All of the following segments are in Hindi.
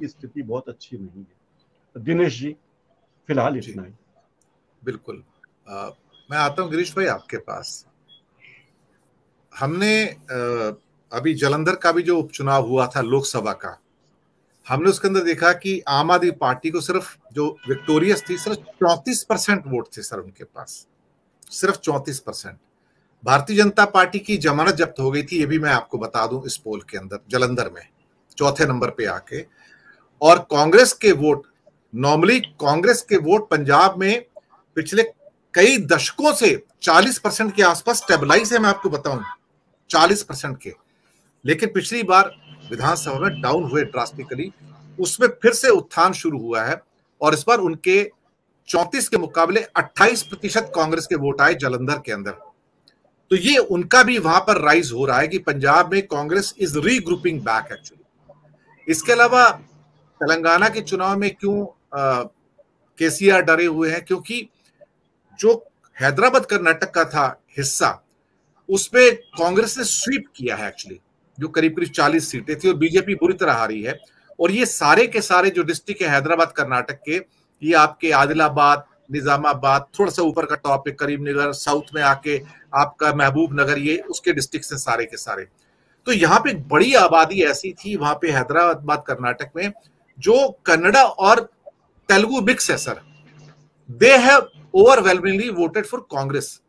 की स्थिति बहुत अच्छी नहीं है। दिनेश जी, फिलहाल इतना ही। बिल्कुल। मैं आता हूँ गिरीश भाई आपके पास। हमने अभी जालंधर का भी जो उपचुनाव हुआ था लोकसभा का, हमने उसके अंदर देखा कि आम आदमी पार्टी को सिर्फ जो विक्टोरियस थी सिर्फ 34% वोट थे सर उनके पास, सिर्फ 34%। भारतीय जनता पार्टी की जमानत जब्त हो गई थी, ये भी मैं आपको बता दूं, इस पोल के अंदर जालंधर में चौथे नंबर पे आके। और कांग्रेस के वोट, नॉर्मली कांग्रेस के वोट पंजाब में पिछले कई दशकों से 40% के आसपास स्टेबलाइज है, मैं आपको बताऊं 40% के। लेकिन पिछली बार विधानसभा में डाउन हुए ड्रास्टिकली, उसमें फिर से उत्थान शुरू हुआ है और इस बार उनके 34 के मुकाबले 28% कांग्रेस के वोट आए जालंधर के अंदर। तो ये उनका भी वहां पर राइज हो रहा है कि पंजाब में Congress is regrouping back actually. इसके अलावा तेलंगाना के चुनाव में क्यों केसीआर डरे हुए हैं, क्योंकि जो हैदराबाद कर्नाटक का था हिस्सा, उसमें कांग्रेस ने स्वीप किया है एक्चुअली, जो करीब करीब 40 सीटें थी और बीजेपी बुरी तरह हारी है। और ये सारे के सारे जो डिस्ट्रिक्ट है हैदराबाद कर्नाटक के, ये आपके आदिलाबाद, निजामाबाद, थोड़ा सा ऊपर का टॉप है करीमनगर, साउथ में आके आपका महबूब नगर, ये उसके डिस्ट्रिक्ट से सारे के सारे। तो यहाँ पे एक बड़ी आबादी ऐसी थी वहां पे हैदराबाद कर्नाटक में जो कन्नड़ा और तेलुगु मिक्स है sir. They have overwhelmingly voted for Congress.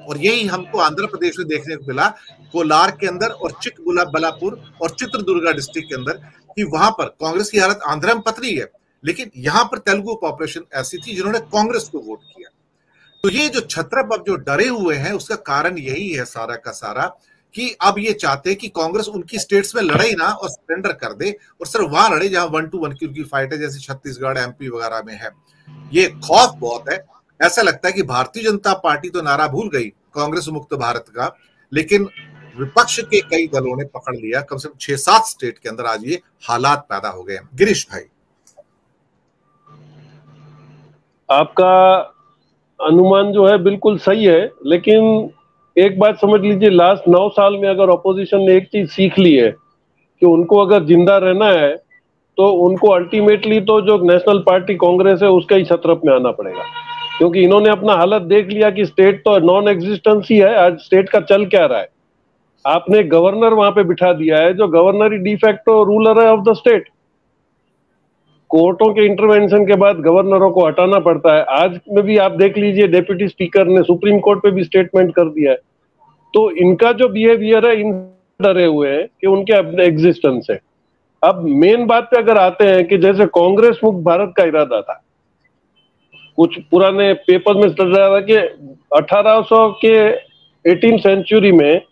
और यही हमको आंध्र प्रदेश में देखने को मिला, कोलार के अंदर और चिकबल्लापुर और चित्रदुर्गा डिस्ट्रिक्ट के अंदर, कि वहां पर कांग्रेस की हालत आंध्र में पतली है, लेकिन यहां पर तेलुगु पॉपुलेशन ऐसी थी जिन्होंने कांग्रेस को वोट किया। तो ये जो छत्रप अब जो डरे हुए हैं, उसका कारण यही है सारा का सारा, कि अब ये चाहते हैं कि कांग्रेस उनकी स्टेट्स में लड़े ना और सरेंडर कर दे और सिर्फ वहां लड़े जहां 1-to-1 की उनकी फाइट है, जैसे छत्तीसगढ़, एमपी वगैरह में है। ये खौफ बहुत है। ऐसा लगता है कि भारतीय जनता पार्टी तो नारा भूल गई कांग्रेस मुक्त भारत का, लेकिन विपक्ष के कई दलों ने पकड़ लिया। कम से कम 6-7 स्टेट के अंदर आज ये हालात पैदा हो गए। गिरीश भाई, आपका अनुमान जो है बिल्कुल सही है, लेकिन एक बात समझ लीजिए, लास्ट 9 साल में अगर ऑपोजिशन ने एक चीज सीख ली है कि उनको अगर जिंदा रहना है तो उनको अल्टीमेटली तो जो नेशनल पार्टी कांग्रेस है उसका ही छत्रप में आना पड़ेगा, क्योंकि इन्होंने अपना हालत देख लिया कि स्टेट तो नॉन एग्जिस्टेंस ही है। आज स्टेट का चल क्या रहा है, आपने गवर्नर वहां पे बिठा दिया है जो गवर्नर ही डिफैक्टो रूलर है ऑफ द स्टेट। कोर्टों के इंटरवेंशन के बाद गवर्नरों को हटाना पड़ता है। आज में भी आप देख लीजिए, डेप्यूटी स्पीकर ने सुप्रीम कोर्ट पे भी स्टेटमेंट कर दिया है। तो इनका जो बिहेवियर है, इन डरे हुए हैं कि उनके अपने एग्जिस्टेंस है। अब मेन बात पे अगर आते हैं कि जैसे कांग्रेस मुक्त भारत का इरादा था, कुछ पुराने पेपर में चल रहा था कि 1800 के 18th सेंचुरी में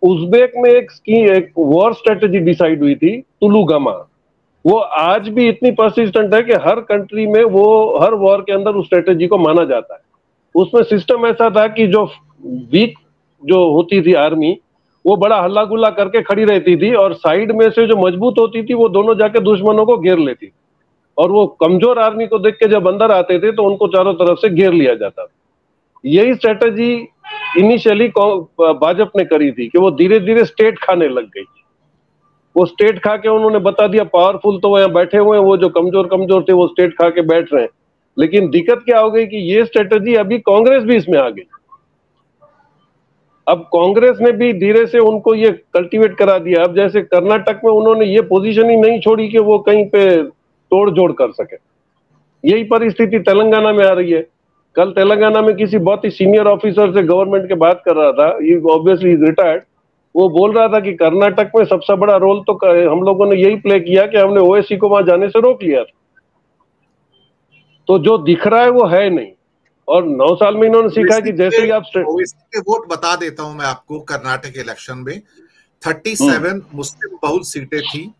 उज़्बेक में एक वॉर स्ट्रेटेजी डिसाइड हुई थी, तुलुगामा। वो आज भी इतनी परसिस्टेंट है कि हर कंट्री में वो हर वॉर के अंदर उस स्ट्रेटेजी को माना जाता है। उसमें सिस्टम ऐसा था कि जो वीक जो होती थी आर्मी, वो बड़ा हल्ला गुल्ला करके खड़ी रहती थी और साइड में से जो मजबूत होती थी वो दोनों जाके दुश्मनों को घेर लेती, और वो कमजोर आर्मी को देख के जब अंदर आते थे तो उनको चारों तरफ से घेर लिया जाता था। यही स्ट्रेटेजी इनिशियली भाजपा ने करी थी कि वो धीरे धीरे स्टेट खाने लग गई। वो स्टेट खा के उन्होंने बता दिया पावरफुल तो वो यहाँ बैठे हुए हैं, वो जो कमजोर कमजोर थे वो स्टेट खा के बैठ रहे हैं। लेकिन दिक्कत क्या हो गई कि ये स्ट्रेटेजी अभी कांग्रेस भी इसमें आ गई। अब कांग्रेस ने भी धीरे से उनको ये कल्टीवेट करा दिया। अब जैसे कर्नाटक में उन्होंने ये पोजीशन ही नहीं छोड़ी कि वो कहीं पे तोड़ जोड़ कर सके। यही परिस्थिति तेलंगाना में आ रही है। कल तेलंगाना में किसी बहुत ही सीनियर ऑफिसर से गवर्नमेंट के बात कर रहा था, ये ऑब्वियसली इज रिटायर्ड, वो बोल रहा था कि कर्नाटक में सबसे बड़ा रोल तो हम लोगों ने यही प्ले किया कि हमने ओवैसी को वहां जाने से रोक लिया था। तो जो दिख रहा है वो है नहीं। और 9 साल में इन्होंने सीखा कि जैसे ही आप ओवैसी के वोट बता देता हूं मैं आपको। कर्नाटक इलेक्शन में 37 मुस्लिम बहुल सीटें थी,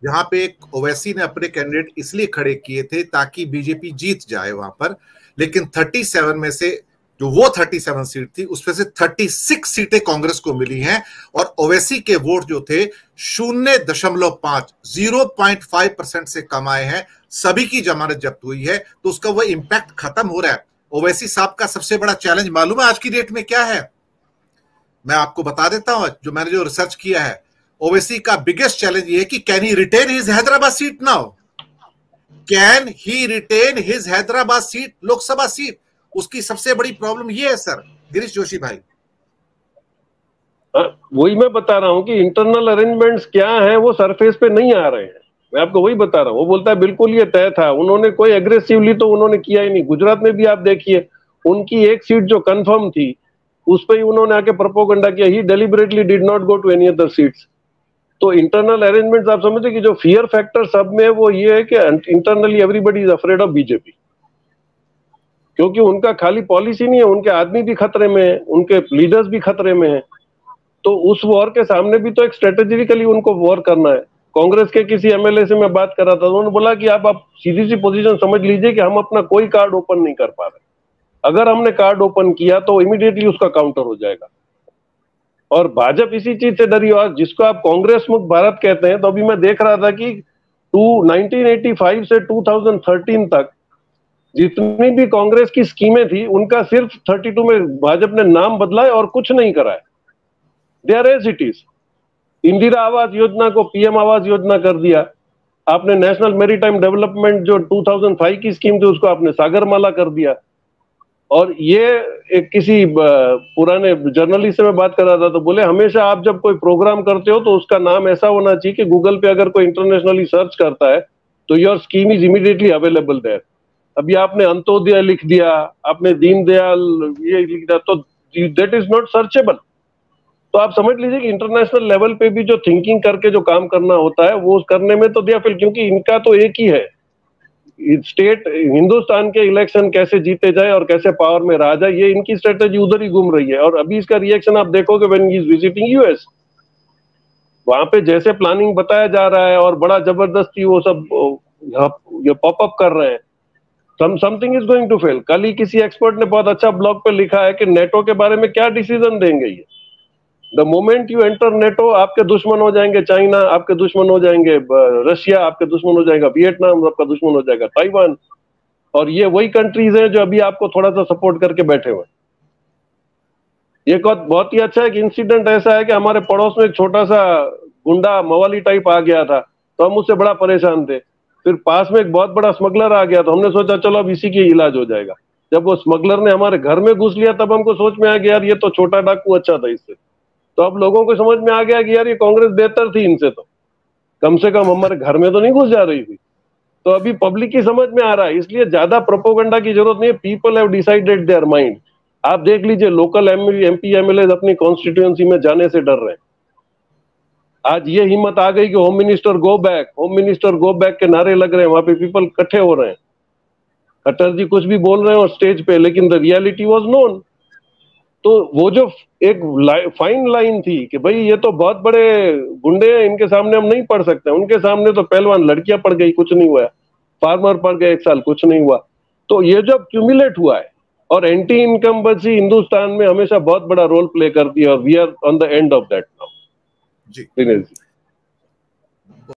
जहां पे एक ओवैसी ने अपने कैंडिडेट इसलिए खड़े किए थे ताकि बीजेपी जीत जाए वहां पर। लेकिन 37 में से जो वो 37 सीट थी उसमें से 36 सीटें कांग्रेस को मिली हैं और ओवैसी के वोट जो थे 0.5% से कम आए हैं। सभी की जमानत जब्त हुई है, तो उसका वो इंपैक्ट खत्म हो रहा है। ओवैसी साहब का सबसे बड़ा चैलेंज मालूम है आज की डेट में क्या है? मैं आपको बता देता हूं, जो मैंने जो रिसर्च किया है, ओवैसी का बिगेस्ट चैलेंज ये है कि can he retain his Hyderabad seat now. Can he retain his Hyderabad seat, Lok Sabha seat? उसकी सबसे बड़ी प्रॉब्लम ये है सर गिरीश जोशी भाई। वही मैं बता रहा हूं कि इंटरनल अरेंजमेंट्स क्या है वो सरफेस पे नहीं आ रहे हैं। मैं आपको वही बता रहा हूँ। वो बोलता है बिल्कुल ये तय था, उन्होंने कोई एग्रेसिवली तो उन्होंने किया ही नहीं। गुजरात में भी आप देखिए, उनकी एक सीट जो कंफर्म थी उस पर ही उन्होंने आके प्रोपोगंडा किया। He deliberately did not go to any other seats. तो इंटरनल अरेंजमेंट्स आप समझते कि जो फियर फैक्टर सब में वो ये है कि internally everybody is afraid of BJP, क्योंकि उनका खाली पॉलिसी नहीं है, उनके आदमी भी खतरे में है, उनके लीडर्स भी खतरे में है। तो उस वॉर के सामने भी तो एक स्ट्रेटेजिकली उनको वॉर करना है। कांग्रेस के किसी एमएलए से मैं बात कर रहा था, उन्होंने बोला कि आप सीधी सी पोजीशन समझ लीजिए कि हम अपना कोई कार्ड ओपन नहीं कर पा रहे। अगर हमने कार्ड ओपन किया तो इमीडिएटली उसका काउंटर हो जाएगा। और भाजपा इसी चीज से डरी। और जिसको आप कांग्रेस मुक्त भारत कहते हैं, तो अभी मैं देख रहा था कि 1985 से 2013 तक जितनी भी कांग्रेस की स्कीमें थी उनका सिर्फ 32 में भाजपा ने नाम बदला है और कुछ नहीं करा है। They are as it is. Indira Awas Yojana को पीएम आवास योजना कर दिया आपने। नेशनल मैरीटाइम डेवलपमेंट जो 2005 की स्कीम थी उसको आपने सागरमाला कर दिया। और ये एक किसी पुराने जर्नलिस्ट से मैं बात कर रहा था, तो बोले हमेशा आप जब कोई प्रोग्राम करते हो तो उसका नाम ऐसा होना चाहिए कि गूगल पे अगर कोई इंटरनेशनली सर्च करता है तो your scheme is immediately available there. अभी आपने अंत्योदय लिख दिया, आपने दीनदयाल ये लिख दिया, तो दैट इज नॉट सर्चेबल। तो आप समझ लीजिए कि इंटरनेशनल लेवल पे भी जो थिंकिंग करके जो काम करना होता है वो करने में तो दिया फिर, क्योंकि इनका तो एक ही है, स्टेट हिंदुस्तान के इलेक्शन कैसे जीते जाए और कैसे पावर में रहा जाए, ये इनकी स्ट्रेटेजी उधर ही घूम रही है। और अभी इसका रिएक्शन आप देखोगे when he is visiting US, वहां पे जैसे प्लानिंग बताया जा रहा है और बड़ा जबरदस्ती वो सब ये पॉपअप कर रहे हैं। Something is going to fail. कल ही किसी एक्सपर्ट ने बहुत अच्छा ब्लॉग पे लिखा है कि नेटो के बारे में क्या डिसीजन देंगे ये। The moment you enter NATO, आपके दुश्मन हो जाएंगे चाइना, आपके दुश्मन हो जाएंगे रशिया, आपके दुश्मन हो जाएगा वियतनाम, आपका दुश्मन हो जाएगा ताइवान। और ये वही कंट्रीज हैं जो अभी आपको थोड़ा सा सपोर्ट करके बैठे हुए। ये बहुत ही अच्छा एक इंसिडेंट ऐसा है कि हमारे पड़ोस में एक छोटा सा गुंडा मवाली टाइप आ गया था, तो हम उससे बड़ा परेशान थे। फिर पास में एक बहुत बड़ा स्मगलर आ गया, तो हमने सोचा चलो अब इसी की इलाज हो जाएगा। जब वो स्मगलर ने हमारे घर में घुस लिया तब हमको सोच में आ गया यार ये तो छोटा डाकू अच्छा था इससे। तो अब लोगों को समझ में आ गया कि यार ये कांग्रेस बेहतर थी इनसे, तो कम से कम हमारे घर में तो नहीं घुस जा रही थी। तो अभी पब्लिक की समझ में आ रहा है, इसलिए ज्यादा प्रोपोगंडा की जरूरत नहीं है। People have decided their mind. आप देख लीजिए लोकल एमपी एमएलए अपनी कॉन्स्टिट्यूएंसी में जाने से डर रहे हैं। आज ये हिम्मत आ गई कि home minister go back, home minister go back के नारे लग रहे हैं, वहां पे पीपल इकट्ठे हो रहे हैं। खट्टर जी कुछ भी बोल रहे हैं और स्टेज पे, लेकिन द रियलिटी वाज नोन। तो वो जो एक फाइन लाइन थी कि भाई ये तो बहुत बड़े गुंडे हैं, इनके सामने हम नहीं पढ़ सकते। उनके सामने तो पहलवान लड़कियां पड़ गई, कुछ नहीं हुआ। फार्मर पड़ गए, एक साल कुछ नहीं हुआ। तो ये जब क्यूमुलेट हुआ है, और एंटी इनकम्बेंसी हिंदुस्तान में हमेशा बहुत बड़ा रोल प्ले करती है, और we are on the end of that now. जी दिनेश जी।